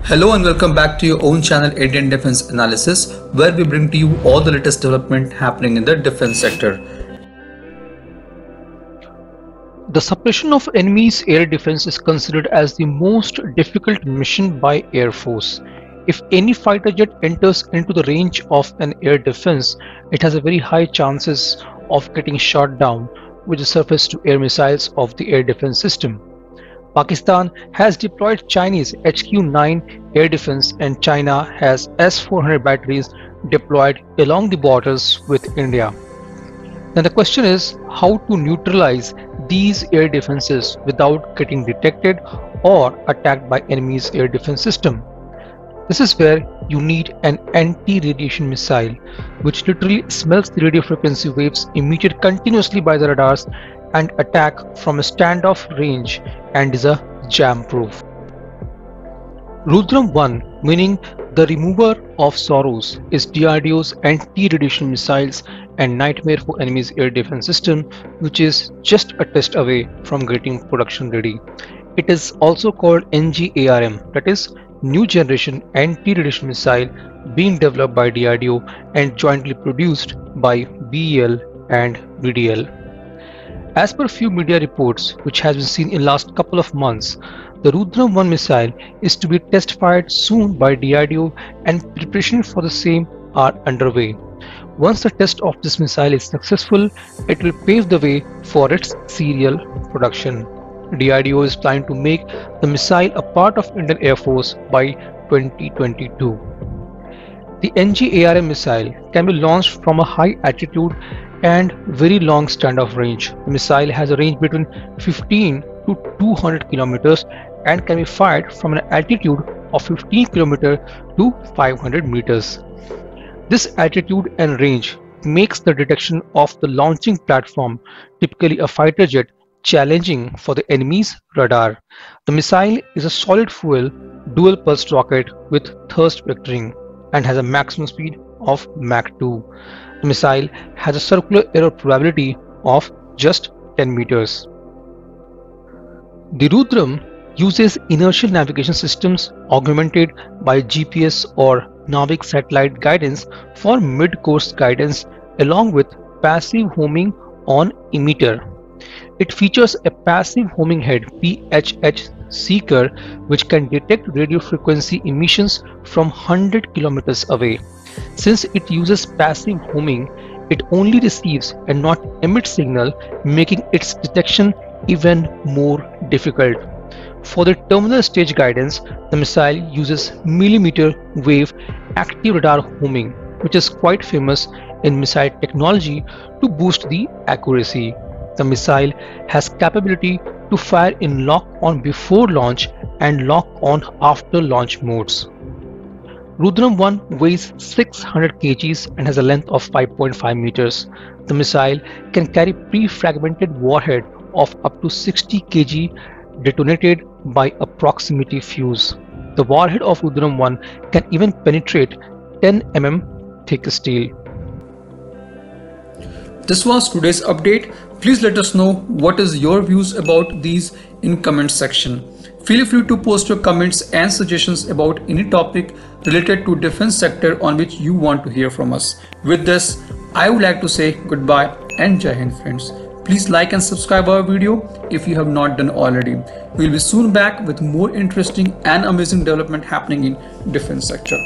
Hello and welcome back to your own channel Indian Defense Analysis, where we bring to you all the latest development happening in the defense sector. The suppression of enemy's air defense is considered as the most difficult mission by Air Force. If any fighter jet enters into the range of an air defense, it has a very high chances of getting shot down with the surface-to-air missiles of the air defense system. Pakistan has deployed Chinese HQ-9 air defense and China has S-400 batteries deployed along the borders with India. Now the question is how to neutralize these air defenses without getting detected or attacked by enemy's air defense system. This is where you need an anti-radiation missile which literally smells the radio frequency waves emitted continuously by the radars and attack from a standoff range and is a jam-proof. Rudram-1, meaning the remover of sorrows, is DRDO's anti-radiation missiles and nightmare for enemy's air defense system, which is just a test away from getting production ready. It is also called NGARM, that is New Generation Anti-Radiation Missile, being developed by DRDO and jointly produced by BEL and BDL. As per few media reports which has been seen in last couple of months, the Rudram-1 missile is to be test fired soon by DRDO and preparations for the same are underway. Once the test of this missile is successful, it will pave the way for its serial production. DRDO is planning to make the missile a part of Indian Air Force by 2022. The NGARM missile can be launched from a high altitude and very long standoff range. The missile has a range between 15 to 200 kilometers and can be fired from an altitude of 15 kilometers to 500 meters. This altitude and range makes the detection of the launching platform, typically a fighter jet, challenging for the enemy's radar. The missile is a solid fuel dual pulse rocket with thrust vectoring and has a maximum speed of Mach 2. The missile has a circular error probability of just 10 meters. The Rudram uses inertial navigation systems augmented by GPS or Navig satellite guidance for mid-course guidance along with passive homing on emitter. It features a passive homing head PHH seeker which can detect radio frequency emissions from 100 kilometers away. Since it uses passive homing, it only receives and not emits signal, making its detection even more difficult. For the terminal stage guidance, the missile uses millimeter wave active radar homing, which is quite famous in missile technology to boost the accuracy. The missile has capability to fire in lock-on before launch and lock-on after launch modes. Rudram-1 weighs 600 kg and has a length of 5.5 meters. The missile can carry pre-fragmented warhead of up to 60 kg detonated by a proximity fuse. The warhead of Rudram-1 can even penetrate 10 mm thick steel. This was today's update. Please let us know what is your views about these in comment section. Feel free to post your comments and suggestions about any topic related to defense sector on which you want to hear from us. With this, I would like to say goodbye and Jai Hind friends. Please like and subscribe our video if you have not done already. We will be soon back with more interesting and amazing development happening in defense sector.